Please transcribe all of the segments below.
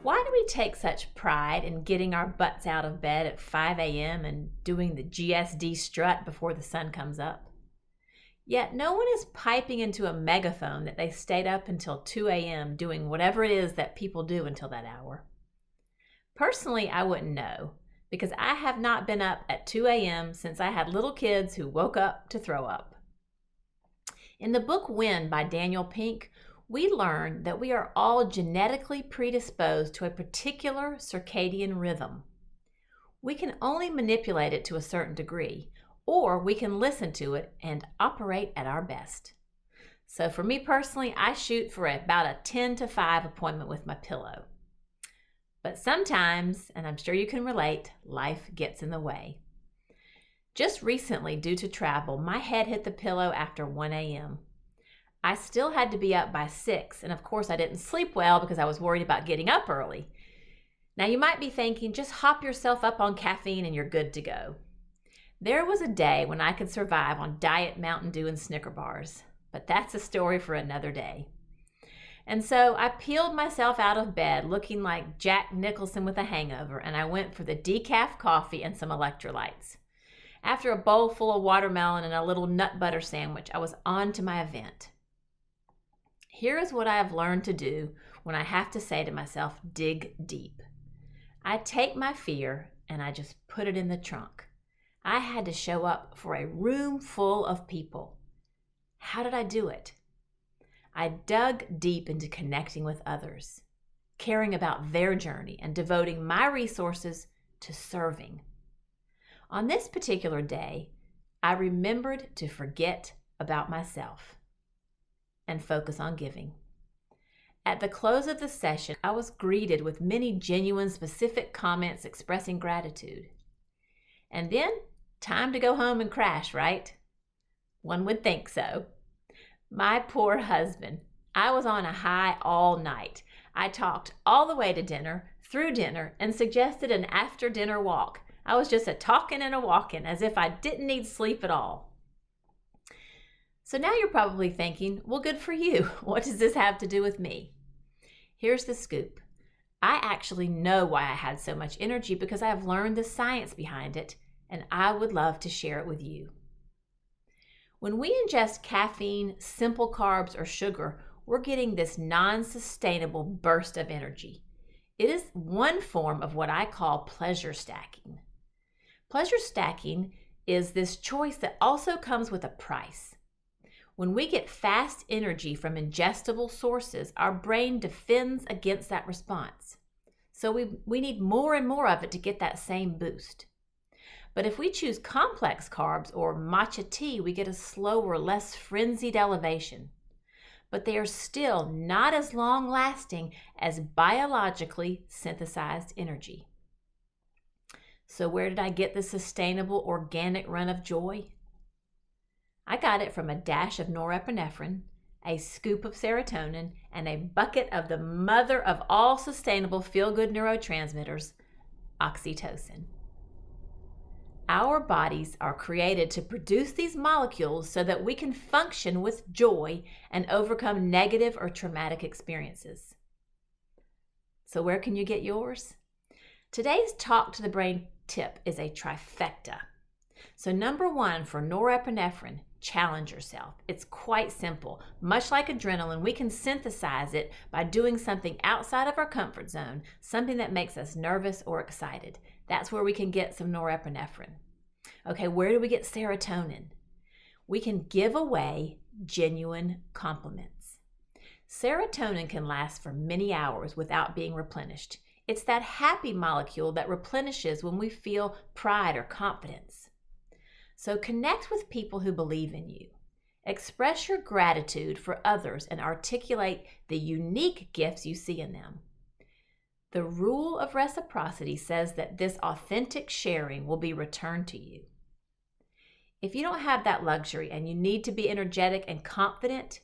Why do we take such pride in getting our butts out of bed at 5 a.m. and doing the GSD strut before the sun comes up? Yet no one is piping into a megaphone that they stayed up until 2 a.m. doing whatever it is that people do until that hour. Personally, I wouldn't know, because I have not been up at 2 a.m. since I had little kids who woke up to throw up. In the book Whine by Daniel Pink, we learn that we are all genetically predisposed to a particular circadian rhythm. We can only manipulate it to a certain degree, or we can listen to it and operate at our best. So for me personally, I shoot for about a 10 to 5 appointment with my pillow. But sometimes, and I'm sure you can relate, life gets in the way. Just recently, due to travel, my head hit the pillow after 1 a.m. I still had to be up by 6, and of course I didn't sleep well because I was worried about getting up early. Now you might be thinking, just hop yourself up on caffeine and you're good to go. There was a day when I could survive on Diet Mountain Dew and Snicker bars, but that's a story for another day. And so I peeled myself out of bed looking like Jack Nicholson with a hangover, and I went for the decaf coffee and some electrolytes. After a bowl full of watermelon and a little nut butter sandwich, I was on to my event. Here is what I have learned to do when I have to say to myself, dig deep. I take my fear and I just put it in the trunk. I had to show up for a room full of people. How did I do it? I dug deep into connecting with others, caring about their journey, and devoting my resources to serving. On this particular day, I remembered to forget about myself and focus on giving. At the close of the session, I was greeted with many genuine, specific comments expressing gratitude. And then, time to go home and crash, right? One would think so. My poor husband. I was on a high all night. I talked all the way to dinner, through dinner, and suggested an after-dinner walk. I was just a talking and a walking, as if I didn't need sleep at all. So now you're probably thinking, well, good for you. What does this have to do with me? Here's the scoop. I actually know why I had so much energy because I have learned the science behind it, and I would love to share it with you. When we ingest caffeine, simple carbs, or sugar, we're getting this non-sustainable burst of energy. It is one form of what I call pleasure stacking. Pleasure stacking is this choice that also comes with a price. When we get fast energy from ingestible sources, our brain defends against that response. So we need more and more of it to get that same boost. But if we choose complex carbs or matcha tea, we get a slower, less frenzied elevation. But they are still not as long-lasting as biologically synthesized energy. So where did I get the sustainable, organic run of joy? I got it from a dash of norepinephrine, a scoop of serotonin, and a bucket of the mother of all sustainable feel-good neurotransmitters, oxytocin. Our bodies are created to produce these molecules so that we can function with joy and overcome negative or traumatic experiences. So where can you get yours? Today's Talk to the Brain tip is a trifecta. So number 1 for norepinephrine, challenge yourself. It's quite simple. Much like adrenaline, we can synthesize it by doing something outside of our comfort zone, something that makes us nervous or excited. That's where we can get some norepinephrine. Okay, where do we get serotonin? We can give away genuine compliments. Serotonin can last for many hours without being replenished. It's that happy molecule that replenishes when we feel pride or confidence. So connect with people who believe in you. Express your gratitude for others and articulate the unique gifts you see in them. The rule of reciprocity says that this authentic sharing will be returned to you. If you don't have that luxury and you need to be energetic and confident,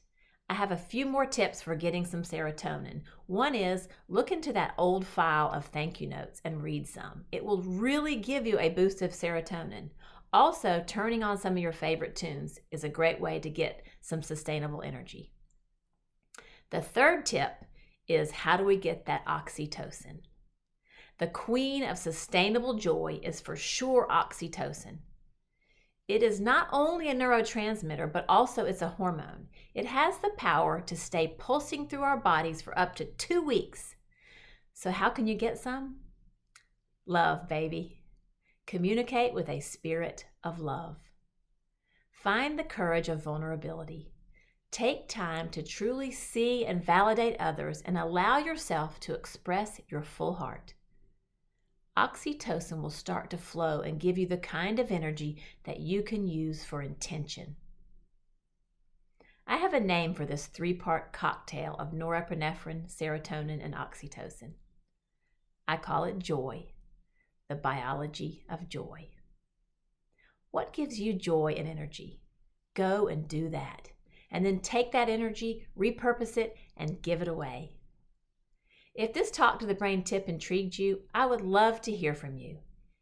I have a few more tips for getting some serotonin. One is look into that old file of thank you notes and read some. It will really give you a boost of serotonin. Also, turning on some of your favorite tunes is a great way to get some sustainable energy. The third tip is, how do we get that oxytocin? The queen of sustainable joy is for sure oxytocin. It is not only a neurotransmitter, but also it's a hormone. It has the power to stay pulsing through our bodies for up to 2 weeks. So how can you get some? Love, baby. Communicate with a spirit of love. Find the courage of vulnerability. Take time to truly see and validate others and allow yourself to express your full heart. Oxytocin will start to flow and give you the kind of energy that you can use for intention. I have a name for this 3-part cocktail of norepinephrine, serotonin, and oxytocin. I call it joy, the biology of joy. What gives you joy and energy? Go and do that. And then take that energy, repurpose it, and give it away. If this Talk to the Brain tip intrigued you, I would love to hear from you.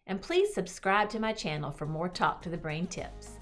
And please subscribe to my channel for more Talk to the Brain tips.